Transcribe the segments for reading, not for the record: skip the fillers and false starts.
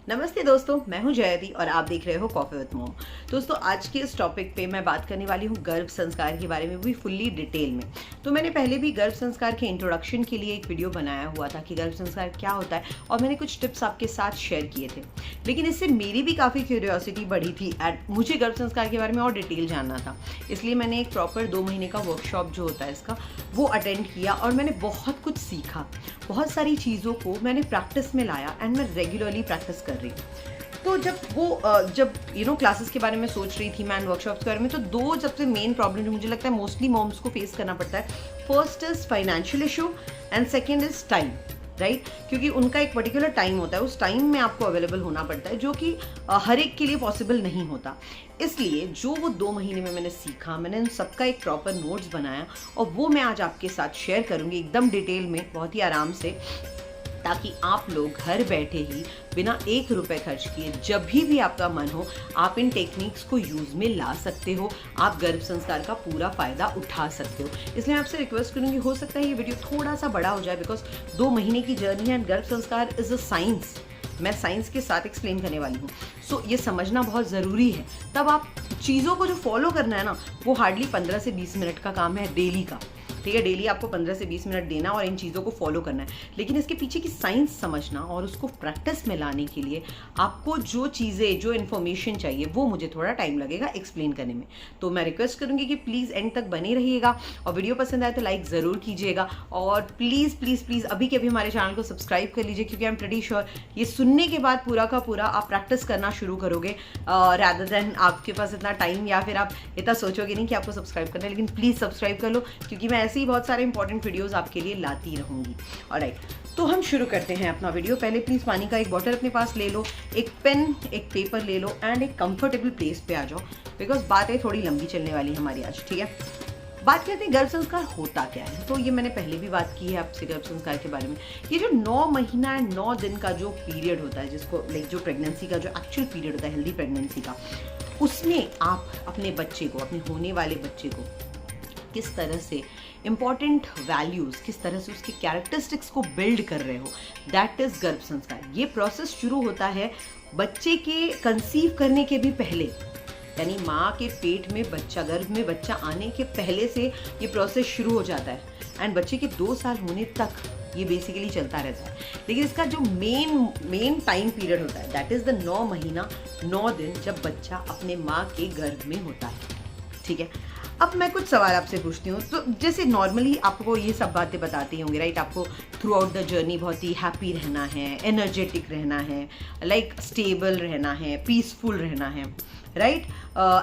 नमस्ते दोस्तों, मैं हूं जयति और आप देख रहे हो कॉफी विद मॉम। दोस्तों, आज के इस टॉपिक पे मैं बात करने वाली हूं गर्भ संस्कार के बारे में, भी फुल्ली डिटेल में। तो मैंने पहले भी गर्भ संस्कार के इंट्रोडक्शन के लिए एक वीडियो बनाया हुआ था कि गर्भ संस्कार क्या होता है, और मैंने कुछ टिप्स आपके साथ शेयर किए थे। लेकिन इससे मेरी भी काफ़ी क्यूरियोसिटी बढ़ी थी एंड मुझे गर्भ संस्कार के बारे में और डिटेल जानना था। इसलिए मैंने एक प्रॉपर 2 महीने का वर्कशॉप जो होता है इसका, वो अटेंड किया और मैंने बहुत कुछ सीखा। बहुत सारी चीज़ों को मैंने प्रैक्टिस में लाया एंड मैं रेगुलरली प्रैक्टिस कर रही हूँ। तो जब क्लासेस के बारे में सोच रही थी, मैं वर्कशॉप्स के बारे में, तो 2 सबसे मेन प्रॉब्लम जो मुझे लगता है मोस्टली मॉम्स को फेस करना पड़ता है। First is financial issue and second is time, right? क्योंकि उनका एक पर्टिकुलर टाइम होता है, उस टाइम में आपको अवेलेबल होना पड़ता है, जो कि हर एक के लिए पॉसिबल नहीं होता। इसलिए जो वो 2 महीने में मैंने सीखा, मैंने उन सबका एक प्रॉपर नोट्स बनाया और वो मैं आज आपके साथ शेयर करूंगी एकदम डिटेल में, बहुत ही आराम से, ताकि आप लोग घर बैठे ही बिना 1 रुपए खर्च किए जब भी आपका मन हो, आप इन टेक्निक्स को यूज़ में ला सकते हो। आप गर्भ संस्कार का पूरा फ़ायदा उठा सकते हो। इसलिए मैं आपसे रिक्वेस्ट करूँगी, हो सकता है ये वीडियो थोड़ा सा बड़ा हो जाए, बिकॉज 2 महीने की जर्नी है एंड गर्भ संस्कार इज़ अ साइंस। मैं साइंस के साथ एक्सप्लेन करने वाली हूँ। सो ये समझना बहुत ज़रूरी है। तब आप चीज़ों को जो फॉलो करना है ना, वो हार्डली 15 से 20 मिनट का काम है डेली का। ठीक है, डेली आपको 15 से 20 मिनट देना और इन चीज़ों को फॉलो करना है। लेकिन इसके पीछे की साइंस समझना और उसको प्रैक्टिस में लाने के लिए आपको जो चीज़ें, जो इन्फॉर्मेशन चाहिए, वो मुझे थोड़ा टाइम लगेगा एक्सप्लेन करने में। तो मैं रिक्वेस्ट करूँगी कि प्लीज़ एंड तक बने रहिएगा और वीडियो पसंद आए तो लाइक ज़रूर कीजिएगा। और प्लीज़ प्लीज़ प्लीज़ अभी के अभी हमारे चैनल को सब्सक्राइब कर लीजिए, क्योंकि आई एम प्रीटी श्योर ये सुनने के बाद पूरा का पूरा आप प्रैक्टिस करना शुरू करोगे, रैदर देन आपके पास इतना टाइम या फिर आप इतना सोचोगे नहीं कि आपको सब्सक्राइब करना है। लेकिन प्लीज़ सब्सक्राइब कर लो, क्योंकि मैं ऐसे ही बहुत सारे इंपॉर्टेंट वीडियोस आपके लिए लाती रहूंगी। ऑलराइट, तो हम शुरू करते हैं अपना वीडियो। पहले प्लीज़ पानी का एक बॉटल अपने पास ले लो, एक पेन, एक पेपर ले लो एंड एक कंफर्टेबल प्लेस पे आ जाओ, बिकॉज बातें थोड़ी लंबी चलने वाली हमारी आज। ठीक है, बात करते हैं गर्भ संस्कार होता क्या है। तो ये मैंने पहले भी बात की है आपसे गर्भ संस्कार के बारे में। ये जो 9 महीना एंड 9 दिन का जो पीरियड होता है, जिसको जो प्रेगनेंसी का जो एक्चुअल पीरियड होता है, हेल्दी प्रेगनेंसी का, उसमें आप अपने बच्चे को, अपने होने वाले बच्चे को किस तरह से इंपॉर्टेंट वैल्यूज़, किस तरह से उसके कैरेक्टरिस्टिक्स को बिल्ड कर रहे हो, दैट इज़ गर्भ संस्कार। ये प्रोसेस शुरू होता है बच्चे के कंसीव करने के भी पहले, यानी माँ के पेट में बच्चा, गर्भ में बच्चा आने के पहले से ये प्रोसेस शुरू हो जाता है एंड बच्चे के 2 साल होने तक ये बेसिकली चलता रहता है। लेकिन इसका जो मेन टाइम पीरियड होता है, दैट इज़ द 9 महीना 9 दिन, जब बच्चा अपने माँ के गर्भ में होता है। ठीक है, अब मैं कुछ सवाल आपसे पूछती हूँ। तो जैसे नॉर्मली आपको ये सब बातें बताती होंगी, राइट? आपको थ्रू आउट द जर्नी बहुत ही हैप्पी रहना है, एनर्जेटिक रहना है, लाइक स्टेबल रहना है, पीसफुल रहना है, राइट?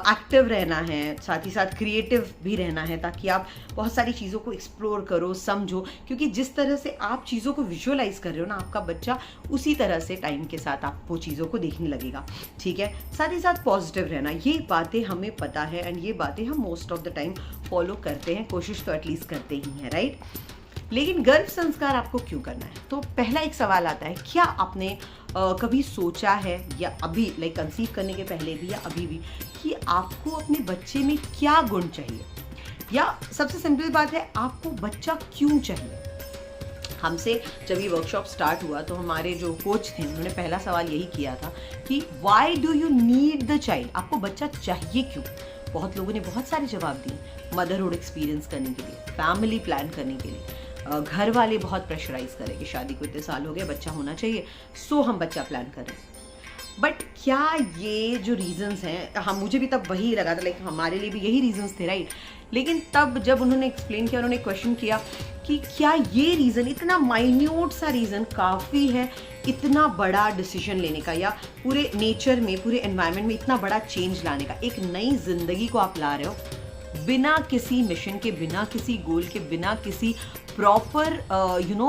एक्टिव रहना है, साथ ही साथ क्रिएटिव भी रहना है, ताकि आप बहुत सारी चीज़ों को एक्सप्लोर करो, समझो। क्योंकि जिस तरह से आप चीज़ों को विजुअलाइज कर रहे हो ना, आपका बच्चा उसी तरह से टाइम के साथ आप वो चीज़ों को देखने लगेगा। ठीक है, साथ ही साथ पॉजिटिव रहना, ये बातें हमें पता है एंड ये बातें हम most of the time follow करते हैं, कोशिश तो एटलीस्ट करते ही हैं, राइट? लेकिन गर्भ संस्कार आपको क्यों करना है? तो पहला एक सवाल आता है, क्या आपने कभी सोचा है, या अभी लाइक कंसीव करने के पहले भी या अभी भी, कि आपको अपने बच्चे में क्या गुण चाहिए, या सबसे सिंपल बात है, आपको बच्चा क्यों चाहिए? हमसे जब ये वर्कशॉप स्टार्ट हुआ तो हमारे जो कोच थे, उन्होंने पहला सवाल यही किया था कि why do you need the child? आपको बच्चा चाहिए क्यों? बहुत लोगों ने बहुत सारे जवाब दिए। मदरहुड एक्सपीरियंस करने के लिए, फैमिली प्लान करने के लिए, घर वाले बहुत प्रेशराइज करें कि शादी को इतने साल हो गए, बच्चा होना चाहिए, सो हम बच्चा प्लान कर रहे हैं। बट क्या ये जो रीजंस हैं, हम मुझे भी तब वही लगा था, लाइक हमारे लिए भी यही रीजंस थे, राइट? लेकिन तब जब उन्होंने एक्सप्लेन किया, उन्होंने क्वेश्चन किया कि क्या ये रीज़न, इतना माइन्यूट सा रीज़न काफ़ी है इतना बड़ा डिसीजन लेने का, या पूरे नेचर में, पूरे एनवायरनमेंट में इतना बड़ा चेंज लाने का? एक नई जिंदगी को आप ला रहे हो बिना किसी मिशन के, बिना किसी गोल के, बिना किसी प्रॉपर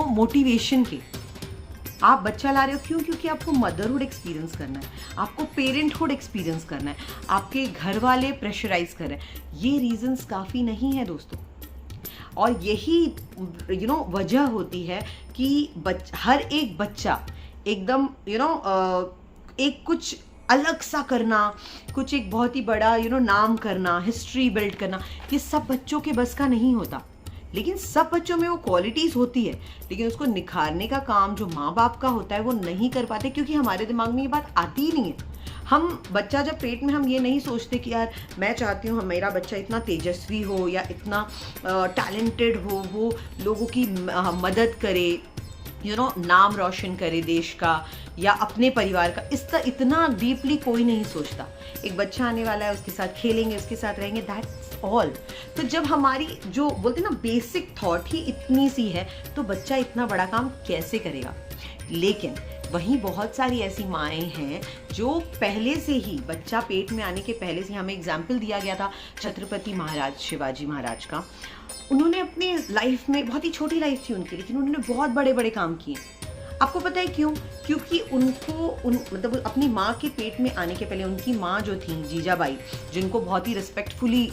मोटिवेशन के आप बच्चा ला रहे हो। क्यों? क्योंकि आपको मदरहुड एक्सपीरियंस करना है, आपको पेरेंटहुड एक्सपीरियंस करना है, आपके घर वाले प्रेशराइज कर रहे हैं। ये रीजंस काफ़ी नहीं है दोस्तों, और यही वजह होती है कि हर एक बच्चा एकदम एक कुछ अलग सा करना, कुछ एक बहुत ही बड़ा नाम करना, हिस्ट्री बिल्ड करना, ये सब बच्चों के बस का नहीं होता। लेकिन सब बच्चों में वो क्वालिटीज होती है, लेकिन उसको निखारने का काम जो माँ बाप का होता है वो नहीं कर पाते, क्योंकि हमारे दिमाग में ये बात आती ही नहीं है। हम बच्चा जब पेट में, हम ये नहीं सोचते कि यार मैं चाहती हूँ मेरा बच्चा इतना तेजस्वी हो या इतना टैलेंटेड हो, वो लोगों की मदद करे, नाम रोशन करे देश का या अपने परिवार का। इतना डीपली कोई नहीं सोचता। एक बच्चा आने वाला है, उसके साथ खेलेंगे, उसके साथ रहेंगे, दैट्स ऑल। तो जब हमारी जो बोलते ना बेसिक थॉट ही इतनी सी है, तो बच्चा इतना बड़ा काम कैसे करेगा। लेकिन वहीं बहुत सारी ऐसी माएँ हैं जो पहले से ही, बच्चा पेट में आने के पहले से, हमें एग्जाम्पल दिया गया था छत्रपति महाराज शिवाजी महाराज का। उन्होंने अपने लाइफ में, बहुत ही छोटी लाइफ थी उनकी, लेकिन उन्होंने बहुत बड़े बड़े काम किए। आपको पता है क्यों? क्योंकि मतलब अपनी माँ के पेट में आने के पहले उनकी माँ जो थी जीजाबाई, जिनको बहुत ही रिस्पेक्टफुली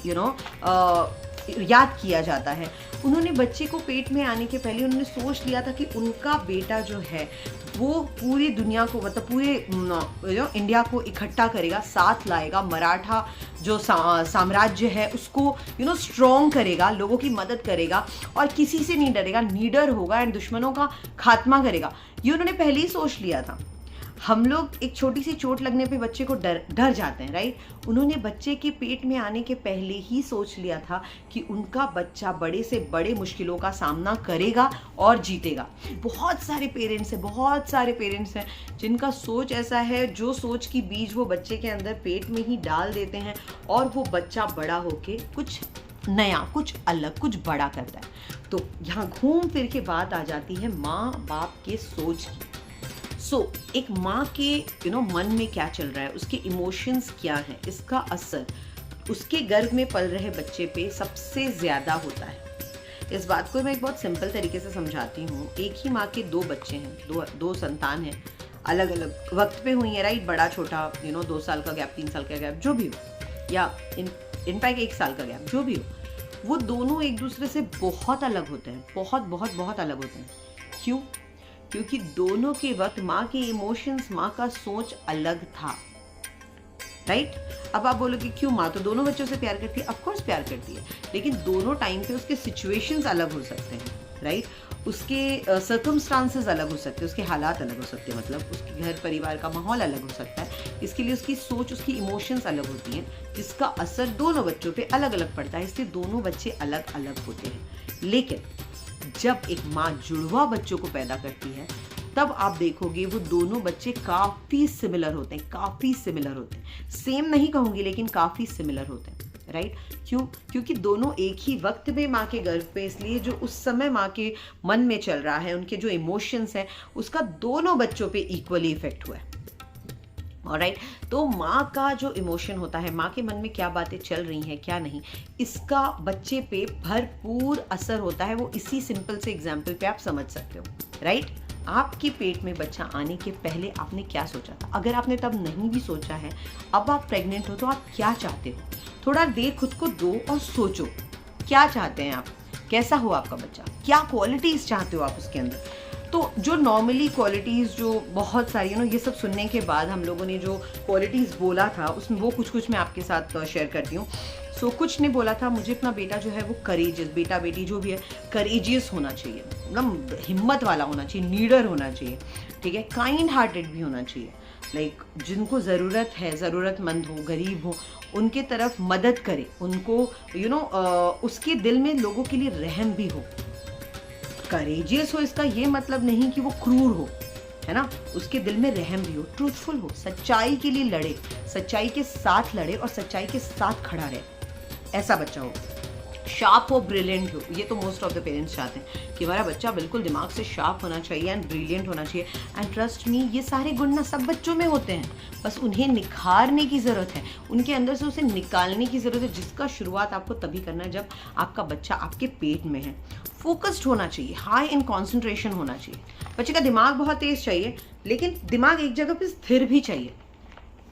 याद किया जाता है, उन्होंने बच्चे को पेट में आने के पहले उन्होंने सोच लिया था कि उनका बेटा जो है वो पूरी दुनिया को, मतलब पूरे इंडिया को इकट्ठा करेगा, साथ लाएगा, मराठा जो साम्राज्य है उसको स्ट्रॉन्ग करेगा, लोगों की मदद करेगा और किसी से नहीं डरेगा, नीडर होगा एंड दुश्मनों का खात्मा करेगा। ये उन्होंने पहले ही सोच लिया था। हम लोग एक छोटी सी चोट लगने पे बच्चे को डर जाते हैं, राइट? उन्होंने बच्चे के पेट में आने के पहले ही सोच लिया था कि उनका बच्चा बड़े से बड़े मुश्किलों का सामना करेगा और जीतेगा। बहुत सारे पेरेंट्स हैं जिनका सोच ऐसा है, जो सोच की बीज वो बच्चे के अंदर पेट में ही डाल देते हैं और वो बच्चा बड़ा होके कुछ नया, कुछ अलग, कुछ बड़ा करता है। तो यहाँ घूम फिर के बात आ जाती है माँ बाप के सोच की। एक माँ के मन में क्या चल रहा है, उसके इमोशंस क्या हैं, इसका असर उसके गर्भ में पल रहे बच्चे पे सबसे ज़्यादा होता है। इस बात को मैं एक बहुत सिंपल तरीके से समझाती हूँ। एक ही माँ के दो बच्चे हैं, दो संतान हैं, अलग अलग वक्त पे हुई है, राइट? बड़ा छोटा 2 साल का गैप, 3 साल का गैप, जो भी हो, या इनफैक्ट 1 साल का गैप, जो भी हो, वो दोनों एक दूसरे से बहुत अलग होते हैं, बहुत अलग होते हैं। क्यों? क्योंकि दोनों के वक्त माँ के इमोशंस, माँ का सोच अलग था, राइट? अब आप बोलोगे क्यों, माँ तो दोनों बच्चों से प्यार करती है। ऑफ कोर्स प्यार करती है, लेकिन दोनों टाइम पे उसके सिचुएशंस अलग हो सकते हैं, राइट? उसके सर्कमस्टांसेस अलग हो सकते हैं, उसके हालात अलग हो सकते हैं, मतलब उसके घर परिवार का माहौल अलग हो सकता है। इसके लिए उसकी सोच, उसकी इमोशंस अलग होती हैं, जिसका असर दोनों बच्चों पे अलग अलग पड़ता है। इसलिए दोनों बच्चे अलग अलग होते हैं। लेकिन जब एक माँ जुड़वा बच्चों को पैदा करती है, तब आप देखोगे वो दोनों बच्चे काफ़ी सिमिलर होते हैं। सेम नहीं कहूँगी, लेकिन काफ़ी सिमिलर होते हैं, राइट? क्यों? क्योंकि दोनों एक ही वक्त में माँ के गर्भ पे, इसलिए जो उस समय माँ के मन में चल रहा है, उनके जो इमोशंस हैं, उसका दोनों बच्चों पे इक्वली इफेक्ट हुआ है। ऑलराइट, तो माँ का जो इमोशन होता है, माँ के मन में क्या बातें चल रही हैं, क्या नहीं, इसका बच्चे पे भरपूर असर होता है। वो इसी सिंपल से एग्जाम्पल पे आप समझ सकते हो, राइट? आपके पेट में बच्चा आने के पहले आपने क्या सोचा था? अगर आपने तब नहीं भी सोचा है, अब आप प्रेग्नेंट हो तो आप क्या चाहते हो? थोड़ा देर खुद को दो और सोचो, क्या चाहते हैं आप? कैसा हो आपका बच्चा? क्या क्वालिटीज़ चाहते हो आप उसके अंदर? तो जो नॉर्मली क्वालिटीज़ जो बहुत सारी ये सब सुनने के बाद हम लोगों ने जो क्वालिटीज़ बोला था, उसमें वो कुछ मैं आपके साथ शेयर करती हूँ। कुछ ने बोला था, मुझे अपना बेटा जो है वो करेजियस, बेटा बेटी जो भी है करेजियस होना चाहिए, मतलब हिम्मत वाला होना चाहिए, नीडर होना चाहिए, ठीक है, काइंड हार्टेड भी होना चाहिए, लाइक जिनको ज़रूरत है, ज़रूरतमंद हो, गरीब हो, उनके तरफ मदद करे, उनको उसके दिल में लोगों के लिए रहम भी हो। करेजियस हो इसका ये मतलब नहीं कि वो क्रूर हो, है ना, उसके दिल में रहम भी हो, ट्रूथफुल हो, सच्चाई के लिए लड़े, सच्चाई के साथ लड़े और सच्चाई के साथ खड़ा रहे, ऐसा बच्चा हो। शार्प हो, ब्रिलियंट हो, ये तो मोस्ट ऑफ द पेरेंट्स चाहते हैं कि हमारा बच्चा बिल्कुल दिमाग से शार्प होना चाहिए एंड ब्रिलियंट होना चाहिए। एंड ट्रस्ट मी, ये सारे गुण ना सब बच्चों में होते हैं, बस उन्हें निखारने की ज़रूरत है, उनके अंदर से उसे निकालने की ज़रूरत है, जिसका शुरुआत आपको तभी करना है जब आपका बच्चा आपके पेट में है। फोकस्ड होना चाहिए, हाई इन कॉन्सेंट्रेशन होना चाहिए, बच्चे का दिमाग बहुत तेज चाहिए, लेकिन दिमाग एक जगह पे स्थिर भी चाहिए,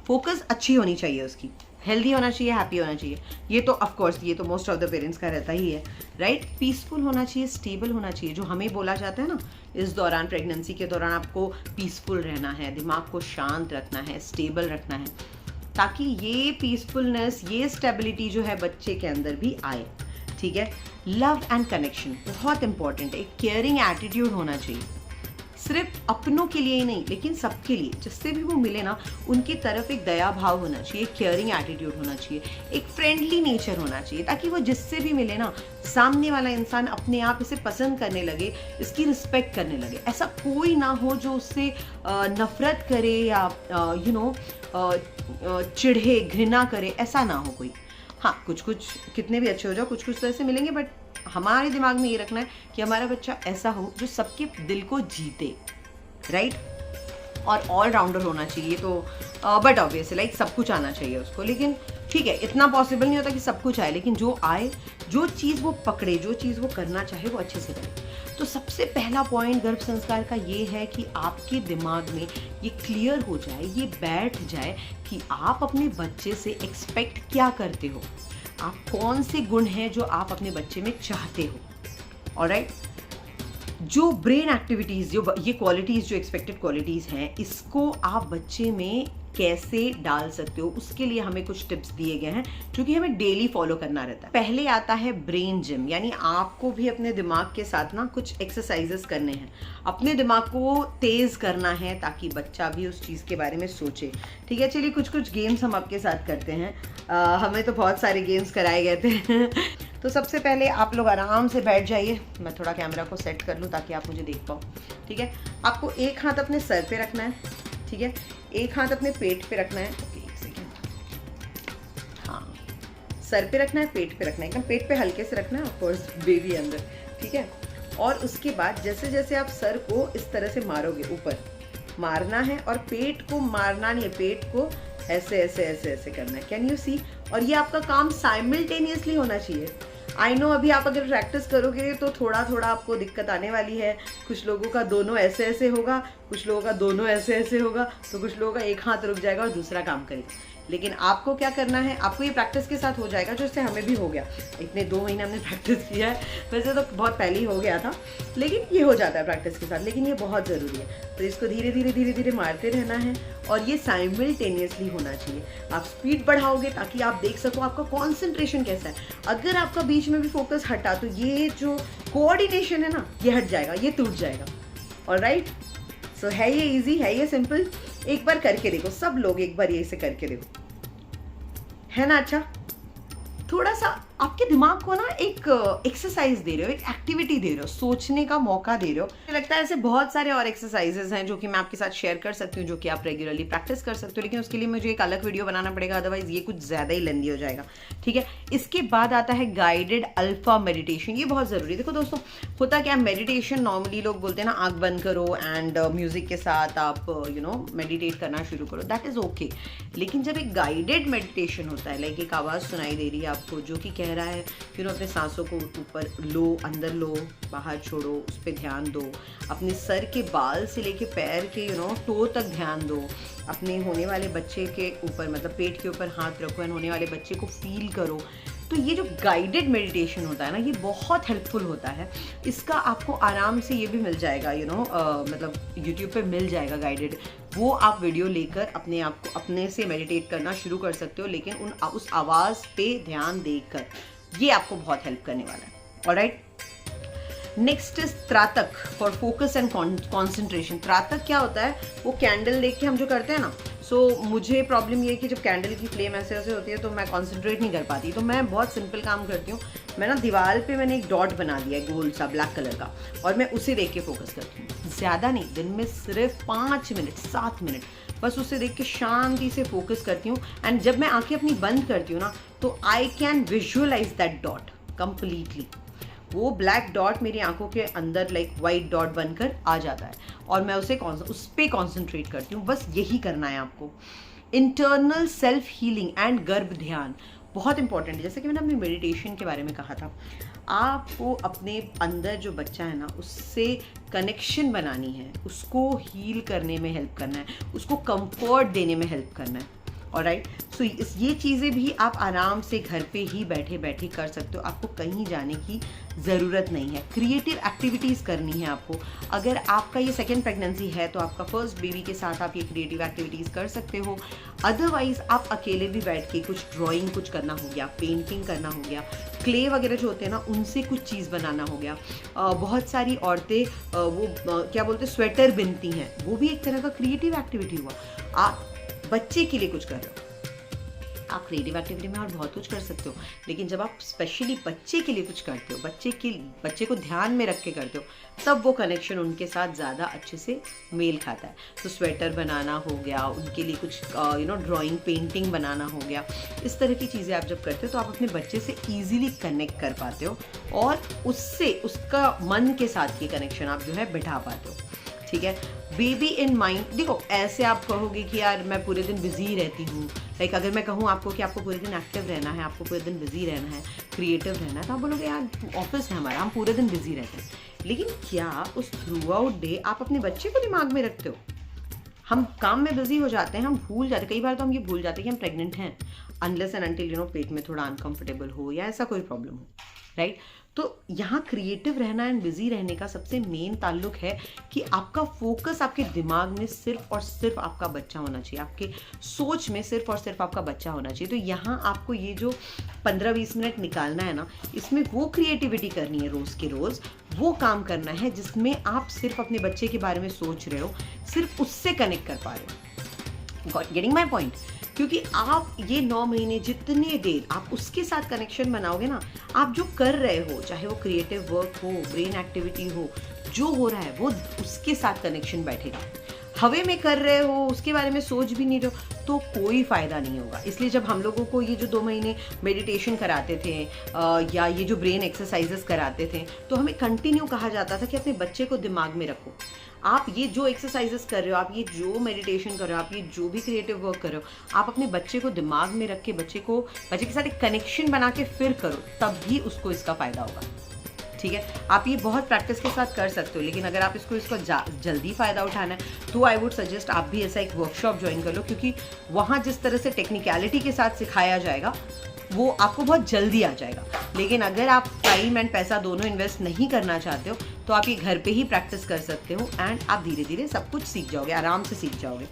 फोकस अच्छी होनी चाहिए उसकी, हेल्दी होना चाहिए, हैप्पी होना चाहिए। ये तो ऑफ कोर्स ये तो मोस्ट ऑफ द पेरेंट्स का रहता ही है, राइट? पीसफुल होना चाहिए, स्टेबल होना चाहिए, जो हमें बोला जाता है ना, इस दौरान प्रेगनेंसी के दौरान आपको पीसफुल रहना है, दिमाग को शांत रखना है, स्टेबल रखना है, ताकि ये पीसफुलनेस, ये स्टेबिलिटी जो है बच्चे के अंदर भी आए। ठीक है। लव एंड कनेक्शन बहुत इंपॉर्टेंट है, एक केयरिंग एटीट्यूड होना चाहिए, सिर्फ अपनों के लिए ही नहीं लेकिन सबके लिए, जिससे भी वो मिले ना उनकी तरफ एक दया भाव होना चाहिए, केयरिंग एटीट्यूड होना चाहिए, एक फ्रेंडली नेचर होना चाहिए, ताकि वो जिससे भी मिले ना सामने वाला इंसान अपने आप इसे पसंद करने लगे, इसकी रिस्पेक्ट करने लगे। ऐसा कोई ना हो जो उससे नफरत करे या चिढ़े, घृणा करे, ऐसा ना हो कोई। हाँ, कुछ कुछ कितने भी अच्छे हो जाओ, कुछ कुछ तो ऐसे मिलेंगे, बट हमारे दिमाग में ये रखना है कि हमारा बच्चा ऐसा हो जो सबके दिल को जीते, राइट। और ऑलराउंडर होना चाहिए, तो बट ऑब्वियसली लाइक सब कुछ आना चाहिए उसको, लेकिन ठीक है इतना पॉसिबल नहीं होता कि सब कुछ आए, लेकिन जो आए, जो चीज़ वो पकड़े, जो चीज़ वो करना चाहे वो अच्छे से करे। तो सबसे पहला पॉइंट गर्भ संस्कार का ये है कि आपके दिमाग में ये क्लियर हो जाए, ये बैठ जाए कि आप अपने बच्चे से एक्सपेक्ट क्या करते हो, आप कौन से गुण हैं जो आप अपने बच्चे में चाहते हो। ऑलराइट, जो ब्रेन एक्टिविटीज़, जो ये क्वालिटीज़, जो एक्सपेक्टेड क्वालिटीज़ हैं, इसको आप बच्चे में कैसे डाल सकते हो, उसके लिए हमें कुछ टिप्स दिए गए हैं जो कि हमें डेली फॉलो करना रहता है। पहले आता है ब्रेन जिम, यानी आपको भी अपने दिमाग के साथ ना कुछ एक्सरसाइजेस करने हैं, अपने दिमाग को तेज करना है ताकि बच्चा भी उस चीज़ के बारे में सोचे। ठीक है, चलिए कुछ कुछ गेम्स हम आपके साथ करते हैं। हमें तो बहुत सारे गेम्स कराए गए थे तो सबसे पहले आप लोग आराम से बैठ जाइए, मैं थोड़ा कैमरा को सेट कर लूँ ताकि आप मुझे देख पाओ। ठीक है, आपको एक हाथ अपने सर पे रखना है, ठीक है, एक हाथ अपने पेट पे रखना है। ओके, एक सेकेंड। हाँ, सर पे रखना है, पेट पे रखना है, एकदम पेट पे हल्के से रखना है, ऑफ कोर्स बेबी अंदर, ठीक है। और उसके बाद जैसे जैसे आप सर को इस तरह से मारोगे, ऊपर मारना है और पेट को मारना नहीं है, पेट को ऐसे ऐसे ऐसे ऐसे करना है। Can you see? और ये आपका काम साइमल्टेनियसली होना चाहिए। आई नो अभी आप अगर प्रैक्टिस करोगे तो थोड़ा थोड़ा आपको दिक्कत आने वाली है, कुछ लोगों का दोनों ऐसे ऐसे होगा, कुछ लोगों का दोनों ऐसे ऐसे होगा, तो कुछ लोगों का एक हाथ रुक जाएगा और दूसरा काम करेगा। लेकिन आपको क्या करना है, आपको ये प्रैक्टिस के साथ हो जाएगा, जो इससे हमें भी हो गया, इतने 2 महीने हमने प्रैक्टिस किया है, वैसे तो बहुत पहले ही हो गया था, लेकिन ये हो जाता है प्रैक्टिस के साथ, लेकिन ये बहुत ज़रूरी है। तो इसको धीरे धीरे धीरे धीरे मारते रहना है और ये साइमल्टेनियसली होना चाहिए। आप स्पीड बढ़ाओगे ताकि आप देख सको आपका कॉन्सेंट्रेशन कैसा है। अगर आपका बीच में भी फोकस हटा तो ये जो कोऑर्डिनेशन है ना, ये हट जाएगा, ये टूट जाएगा। ऑलराइट, सो है ये इजी, है ये सिंपल, एक बार करके देखो, सब लोग एक बार ये इसे करके देखो, है ना। अच्छा, थोड़ा सा आपके दिमाग को ना एक एक्सरसाइज दे रहे हो, एक एक्टिविटी दे रहे हो, सोचने का मौका दे रहे हो। मुझे लगता है ऐसे बहुत सारे और एक्सरसाइजेस हैं जो कि मैं आपके साथ शेयर कर सकती हूँ, जो कि आप रेगुलरली प्रैक्टिस कर सकते हो, लेकिन उसके लिए मुझे एक अलग वीडियो बनाना पड़ेगा, अदरवाइज ये कुछ ज़्यादा ही लेंदी हो जाएगा। ठीक है, इसके बाद आता है गाइडेड अल्फा मेडिटेशन। ये बहुत ज़रूरी है। देखो दोस्तों, होता क्या, मेडिटेशन नॉर्मली लोग बोलते हैं ना, आँख बंद करो एंड म्यूजिक के साथ आप मेडिटेट करना शुरू करो, दैट इज़ ओके। लेकिन जब एक गाइडेड मेडिटेशन होता है, लाइक एक आवाज़ सुनाई दे रही है आपको जो कि कह रहा है अपने सांसों को ऊपर लो, अंदर लो, बाहर छोड़ो, उस पर ध्यान दो, अपने सर के बाल से लेके पैर के टो तक ध्यान दो, अपने होने वाले बच्चे के ऊपर, मतलब पेट के ऊपर हाथ रखो एंड होने वाले बच्चे को फील करो। तो ये जो गाइडेड मेडिटेशन होता है ना, ये बहुत हेल्पफुल होता है। इसका आपको आराम से ये भी मिल जाएगा, मतलब यूट्यूब पे मिल जाएगा गाइडेड, वो आप वीडियो लेकर अपने आप को अपने से मेडिटेट करना शुरू कर सकते हो, लेकिन उस आवाज़ पे ध्यान देकर। ये आपको बहुत हेल्प करने वाला है। Alright, next is trataka for focus and concentration. त्राटक क्या होता है, वो कैंडल देख के हम जो करते हैं ना, मुझे प्रॉब्लम ये है कि जब कैंडल की फ्लेम ऐसे ऐसे होती है तो मैं कॉन्सेंट्रेट नहीं कर पाती। तो मैं बहुत सिंपल काम करती हूँ, मैं ना दीवार पे मैंने एक डॉट बना दिया है गोल सा ब्लैक कलर का, और मैं उसे देख के फोकस करती हूँ। ज़्यादा नहीं, दिन में सिर्फ 5 मिनट 7 मिनट बस उसे देख के शांति से फोकस करती हूँ। एंड जब मैं आंखें अपनी बंद करती हूँ ना, तो I can visualize that dot completely. वो ब्लैक डॉट मेरी आंखों के अंदर लाइक वाइट डॉट बनकर आ जाता है और मैं उस पर कॉन्सेंट्रेट करती हूँ। बस यही करना है आपको। इंटरनल सेल्फ हीलिंग एंड गर्भ ध्यान बहुत इंपॉर्टेंट है। जैसे कि मैंने अपने मेडिटेशन के बारे में कहा था, आपको अपने अंदर जो बच्चा है ना, उससे कनेक्शन बनानी है, उसको हील करने में हेल्प करना है, उसको कंफर्ट देने में हेल्प करना है। ऑलराइट, सो ये चीज़ें भी आप आराम से घर पे ही बैठे बैठे कर सकते हो, आपको कहीं जाने की ज़रूरत नहीं है। क्रिएटिव एक्टिविटीज़ करनी है आपको। अगर आपका ये सेकेंड प्रेगनेंसी है तो आपका फर्स्ट बेबी के साथ आप ये क्रिएटिव एक्टिविटीज़ कर सकते हो। अदरवाइज आप अकेले भी बैठ के कुछ ड्राइंग कुछ करना हो गया, पेंटिंग करना हो गया, क्ले वगैरह जो होते हैं ना उनसे कुछ चीज़ बनाना हो गया। बहुत सारी औरतें क्या बोलते हैं स्वेटर बिनती हैं, वो भी एक तरह का क्रिएटिव एक्टिविटी हुआ। आप बच्चे के लिए कुछ कर रहे हो, आप क्रिएटिव एक्टिविटी में और बहुत कुछ कर सकते हो, लेकिन जब आप स्पेशली बच्चे के लिए कुछ करते हो, बच्चे को ध्यान में रख के करते हो, तब वो कनेक्शन उनके साथ ज़्यादा अच्छे से मेल खाता है। तो स्वेटर बनाना हो गया, उनके लिए कुछ ड्राइंग पेंटिंग बनाना हो गया, इस तरह की चीज़ें आप जब करते हो तो आप अपने बच्चे से ईजिली कनेक्ट कर पाते हो और उससे उसका मन के साथ ये कनेक्शन आप जो है बिठा पाते हो। ठीक है, बेबी इन माइंड। देखो ऐसे आप कहोगे कि यार मैं पूरे दिन बिजी रहती हूँ, लाइक अगर मैं कहूँ आपको कि आपको पूरे दिन एक्टिव रहना है, आपको पूरे दिन बिजी रहना है, क्रिएटिव रहना है, तो आप बोलोगे यार ऑफिस है हमारा, हम पूरे दिन बिजी रहते हैं। लेकिन क्या उस थ्रू आउट डे आप अपने बच्चे को दिमाग में रखते हो? हम काम में बिजी हो जाते हैं, हम भूल जाते हैं, कई बार तो हम ये भूल जाते हैं कि हम प्रेग्नेंट हैं, अनलेस एंड अनटिल पेट में थोड़ा अनकंफर्टेबल हो या ऐसा कोई प्रॉब्लम हो, राइट। तो यहाँ क्रिएटिव रहना एंड बिजी रहने का सबसे मेन ताल्लुक है कि आपका फोकस आपके दिमाग में सिर्फ और सिर्फ आपका बच्चा होना चाहिए, आपके सोच में सिर्फ और सिर्फ आपका बच्चा होना चाहिए। तो यहाँ आपको ये जो 15-20 मिनट निकालना है ना, इसमें वो क्रिएटिविटी करनी है, रोज़ के रोज़ वो काम करना है जिसमें आप सिर्फ अपने बच्चे के बारे में सोच रहे हो, सिर्फ उससे कनेक्ट कर पा रहे हो। Getting my point? क्योंकि आप ये 9 महीने जितने देर आप उसके साथ कनेक्शन बनाओगे ना, आप जो कर रहे हो, चाहे वो क्रिएटिव वर्क हो, ब्रेन एक्टिविटी हो, जो हो रहा है वो उसके साथ कनेक्शन बैठेगा। हवे में कर रहे हो, उसके बारे में सोच भी नहीं रहे हो, तो कोई फ़ायदा नहीं होगा। इसलिए जब हम लोगों को ये जो 2 महीने मेडिटेशन कराते थे या ये जो ब्रेन एक्सरसाइजेस कराते थे, तो हमें कंटिन्यू कहा जाता था कि अपने बच्चे को दिमाग में रखो। आप ये जो एक्सरसाइजेस कर रहे हो, आप ये जो मेडिटेशन कर रहे हो, आप ये जो भी क्रिएटिव वर्क कर रहे हो, आप अपने बच्चे को दिमाग में रख के बच्चे के साथ एक कनेक्शन बना के फिर करो, तब भी उसको इसका फ़ायदा होगा। ठीक है, आप ये बहुत प्रैक्टिस के साथ कर सकते हो, लेकिन अगर आप इसको जल्दी फ़ायदा उठाना है तो आई वुड सजेस्ट आप भी ऐसा एक वर्कशॉप ज्वाइन कर लो, क्योंकि वहाँ जिस तरह से टेक्निकलिटी के साथ सिखाया जाएगा वो आपको बहुत जल्दी आ जाएगा। लेकिन अगर आप टाइम एंड पैसा दोनों इन्वेस्ट नहीं करना चाहते हो तो आप ये घर पे ही प्रैक्टिस कर सकते हो एंड आप धीरे धीरे सब कुछ सीख जाओगे, आराम से सीख जाओगे।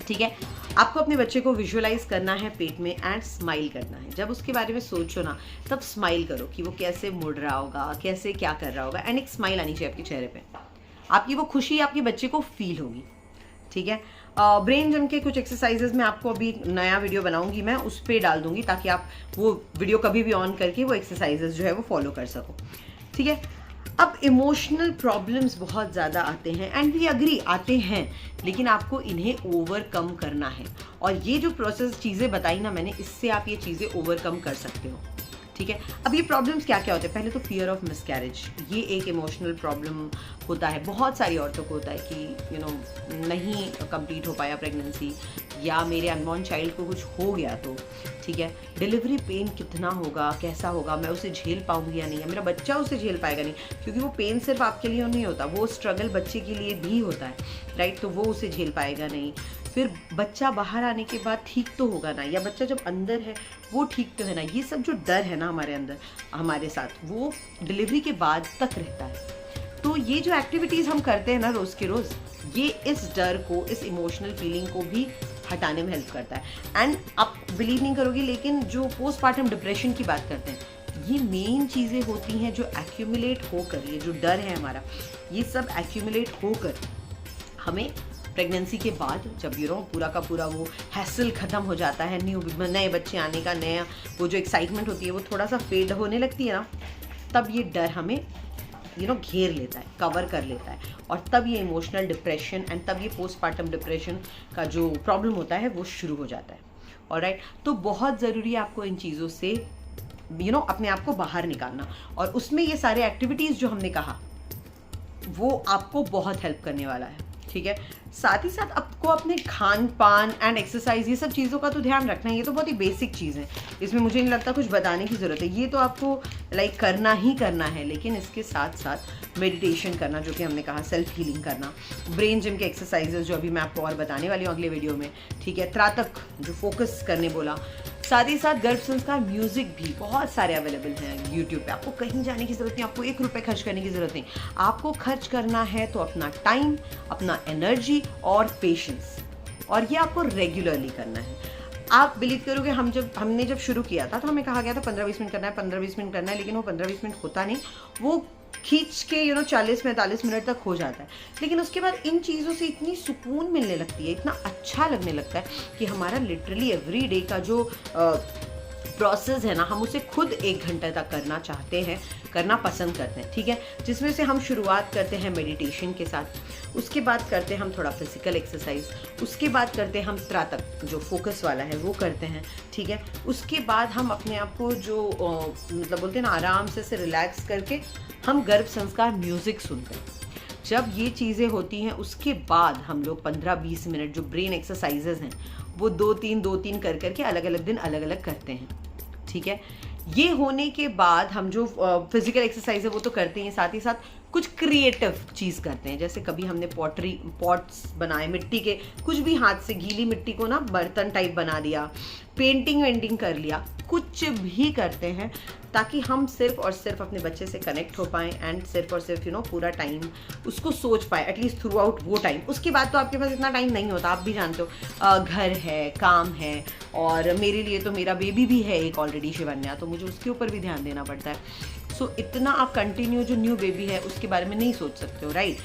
ठीक है, आपको अपने बच्चे को विजुअलाइज करना है पेट में एंड स्माइल करना है। जब उसके बारे में सोचो ना, तब स्माइल करो कि वो कैसे मुड़ रहा होगा, कैसे क्या कर रहा होगा, एंड एक स्माइल आनी चाहिए आपके चेहरे पे। आपकी वो खुशी आपके बच्चे को फील होगी। ठीक है, ब्रेन जिम के कुछ एक्सरसाइजेज में आपको अभी नया वीडियो बनाऊंगी, मैं उस पर डाल दूंगी ताकि आप वो वीडियो कभी भी ऑन करके वो एक्सरसाइजेज जो है वो फॉलो कर सको। ठीक है, अब इमोशनल प्रॉब्लम्स बहुत ज़्यादा आते हैं एंड वी अग्री आते हैं, लेकिन आपको इन्हें ओवरकम करना है। और ये जो प्रोसेस चीज़ें बताई ना मैंने, इससे आप ये चीज़ें ओवरकम कर सकते हो। ठीक है, अब ये प्रॉब्लम्स क्या क्या होते हैं? पहले तो फियर ऑफ मिसकैरेज, ये एक इमोशनल प्रॉब्लम होता है, बहुत सारी औरतों को होता है कि नहीं कंप्लीट हो पाया प्रेगनेंसी, या मेरे अनबॉर्न चाइल्ड को कुछ हो गया तो ठीक है, डिलीवरी पेन कितना होगा, कैसा होगा, मैं उसे झेल पाऊंगी या नहीं, या मेरा बच्चा उसे झेल पाएगा नहीं, क्योंकि वो पेन सिर्फ आपके लिए नहीं होता, वो स्ट्रगल बच्चे के लिए भी होता है, राइट। तो वो उसे झेल पाएगा नहीं, फिर बच्चा बाहर आने के बाद ठीक तो होगा ना, या बच्चा जब अंदर है वो ठीक तो है ना, ये सब जो डर है ना हमारे अंदर हमारे साथ, वो डिलीवरी के बाद तक रहता है। तो ये जो एक्टिविटीज़ हम करते हैं ना रोज़ के रोज़, ये इस डर को, इस इमोशनल फीलिंग को भी हटाने में हेल्प करता है। एंड आप बिलीव नहीं करोगे, लेकिन जो पोस्टपार्टम डिप्रेशन की बात करते हैं, ये मेन चीज़ें होती हैं जो एक्यूमुलेट होकर, ये जो डर है हमारा, ये सब एक्यूमुलेट होकर हमें प्रेगनेंसी के बाद जब पूरा का पूरा वो हैसल ख़त्म हो जाता है, नए बच्चे आने का, नया वो जो एक्साइटमेंट होती है वो थोड़ा सा फेड होने लगती है ना, तब ये डर हमें घेर लेता है, कवर कर लेता है, और तब ये इमोशनल डिप्रेशन एंड तब ये पोस्टपार्टम डिप्रेशन का जो प्रॉब्लम होता है वो शुरू हो जाता है। ऑलराइट, तो बहुत ज़रूरी है आपको इन चीज़ों से अपने आप को बाहर निकालना, और उसमें ये सारे एक्टिविटीज़ जो हमने कहा वो आपको बहुत हेल्प करने वाला है। ठीक है। साथ ही साथ आपको अपने खान पान एंड एक्सरसाइज ये सब चीज़ों का तो ध्यान रखना है। ये तो बहुत ही बेसिक चीज़ है, इसमें मुझे नहीं लगता कुछ बताने की ज़रूरत है। ये तो आपको लाइक करना ही करना है। लेकिन इसके साथ साथ मेडिटेशन करना, जो कि हमने कहा सेल्फ हीलिंग करना, ब्रेन जिम के एक्सरसाइजेज जो अभी मैं आपको और बताने वाली हूँ अगले वीडियो में, ठीक है। त्राटक जो फोकस करने बोला, साथ ही साथ गर्भ संस्कार म्यूजिक भी बहुत सारे अवेलेबल हैं यूट्यूब पे। आपको कहीं जाने की जरूरत नहीं, आपको 1 रुपये खर्च करने की जरूरत नहीं। आपको खर्च करना है तो अपना टाइम, अपना एनर्जी और पेशेंस, और ये आपको रेगुलरली करना है। आप बिलीव करोगे, हमने जब शुरू किया था तो हमें कहा गया था 15-20 मिनट करना है, 15-20 मिनट करना है, लेकिन वो 15-20 मिनट होता नहीं, वो खींच के 40-45 मिनट तक हो जाता है। लेकिन उसके बाद इन चीज़ों से इतनी सुकून मिलने लगती है, इतना अच्छा लगने लगता है कि हमारा लिटरली एवरी डे का जो प्रोसेस है ना, हम उसे खुद 1 घंटे तक करना चाहते हैं, करना पसंद करते हैं, ठीक है। जिसमें से हम शुरुआत करते हैं मेडिटेशन के साथ, उसके बाद करते हैं हम थोड़ा फिजिकल एक्सरसाइज, उसके बाद करते हैं हम त्राटक जो फोकस वाला है वो करते हैं, ठीक है। उसके बाद हम अपने आप को जो मतलब बोलते हैं ना, आराम से रिलैक्स करके हम गर्भ संस्कार म्यूजिक सुनते हैं। जब ये चीज़ें होती हैं उसके बाद हम लोग 15-20 मिनट जो ब्रेन एक्सरसाइजेज हैं वो 2-3 कर करके अलग अलग दिन अलग अलग करते हैं, ठीक है। ये होने के बाद हम जो फिजिकल एक्सरसाइज है वो तो करते हैं, साथ ही साथ कुछ क्रिएटिव चीज़ करते हैं। जैसे कभी हमने पॉट्स बनाए मिट्टी के, कुछ भी हाथ से गीली मिट्टी को ना बर्तन टाइप बना दिया, पेंटिंग वेंटिंग कर लिया, कुछ भी करते हैं ताकि हम सिर्फ और सिर्फ अपने बच्चे से कनेक्ट हो पाएँ एंड सिर्फ और सिर्फ पूरा टाइम उसको सोच पाए, एटलीस्ट थ्रू आउट वो टाइम। उसके बाद तो आपके पास इतना टाइम नहीं होता, आप भी जानते हो, घर है, काम है, और मेरे लिए तो मेरा बेबी भी है एक ऑलरेडी, शिवन्या, तो मुझे उसके ऊपर भी ध्यान देना पड़ता है। सो इतना आप कंटिन्यू जो न्यू बेबी है उसके बारे में नहीं सोच सकते हो, राइट।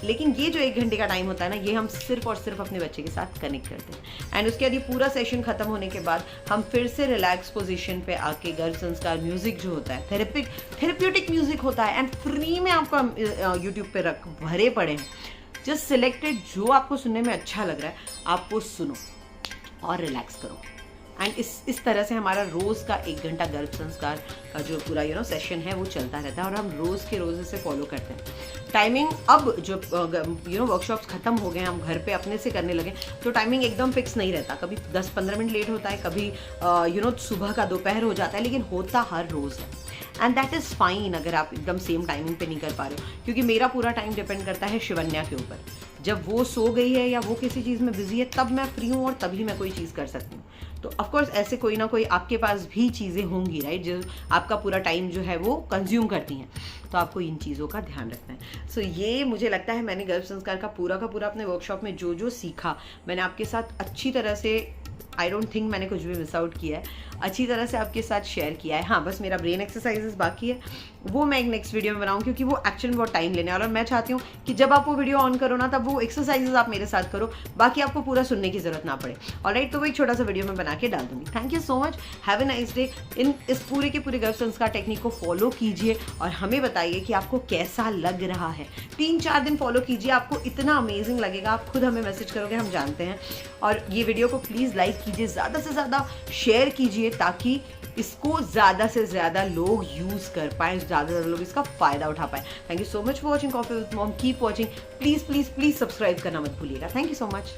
लेकिन ये जो 1 घंटे का टाइम होता है ना, ये हम सिर्फ और सिर्फ अपने बच्चे के साथ कनेक्ट करते हैं। एंड उसके बाद ये पूरा सेशन खत्म होने के बाद हम फिर से रिलैक्स पोजीशन पे आके गर्भ संस्कार म्यूजिक जो होता है, थेरेप्यूटिक म्यूजिक होता है, एंड फ्री में आपको यूट्यूब पे भरे पड़े हैं। जस्ट सिलेक्टेड जो आपको सुनने में अच्छा लग रहा है आप वो सुनो और रिलैक्स करो। एंड इस तरह से हमारा रोज़ का 1 घंटा गर्भ संस्कार का जो पूरा सेशन है वो चलता रहता है, और हम रोज़ के रोज़ इसे फॉलो करते हैं। टाइमिंग अब जो वर्कशॉप्स ख़त्म हो गए, हम घर पे अपने से करने लगे, तो टाइमिंग एकदम फिक्स नहीं रहता। कभी 10-15 मिनट लेट होता है, कभी सुबह का दोपहर हो जाता है, लेकिन होता हर रोज़ है। एंड दैट इज़ फाइन अगर आप एकदम सेम टाइमिंग पे नहीं कर पा रहे हो, क्योंकि मेरा पूरा टाइम डिपेंड करता है शिवन्या के ऊपर। जब वो सो गई है या वो किसी चीज़ में बिजी है तब मैं फ्री हूँ और तभी मैं कोई चीज़ कर सकती हूँ। तो ऑफकोर्स ऐसे कोई ना कोई आपके पास भी चीज़ें होंगी, राइट, जो आपका पूरा टाइम जो है वो कंज्यूम करती हैं, तो आपको इन चीज़ों का ध्यान रखना है। सो ये मुझे लगता है मैंने गर्भ संस्कार का पूरा अपने वर्कशॉप में जो जो सीखा, मैंने आपके साथ अच्छी तरह से, आई डोंट थिंक मैंने कुछ भी मिस आउट किया है, अच्छी तरह से आपके साथ शेयर किया है। हाँ, बस मेरा ब्रेन एक्सरसाइजेस बाकी है, वो मैं एक नेक्स्ट वीडियो में बनाऊँ, क्योंकि वो एक्चुअली बहुत टाइम लेने वाला, और मैं चाहती हूँ कि जब आप वो वीडियो ऑन करो ना, तब वो एक्सरसाइजेस आप मेरे साथ करो, बाकी आपको पूरा सुनने की जरूरत ना पड़े। ऑलराइट, तो वो एक छोटा सा वीडियो में बना के डाल दूंगी। Thank you so much, have a nice day. इस पूरे के पूरे गर्भ संस्कार टेक्निक को फॉलो कीजिए और हमें बताइए कि आपको कैसा लग रहा है। 3-4 दिन फॉलो कीजिए, आपको इतना अमेजिंग लगेगा, आप खुद हमें मैसेज करोगे, हम जानते हैं। और ये वीडियो को प्लीज़ लाइक कीजिए, ज़्यादा से ज़्यादा शेयर कीजिए, ताकि इसको ज़्यादा से ज़्यादा लोग यूज़ कर पाएँ, ज़्यादा से ज़्यादा लोग इसका फ़ायदा उठा पाएँ। Thank you so much for watching coffee with mom. Keep watching, please please please subscribe करना मत भूलिएगा। Thank you so much.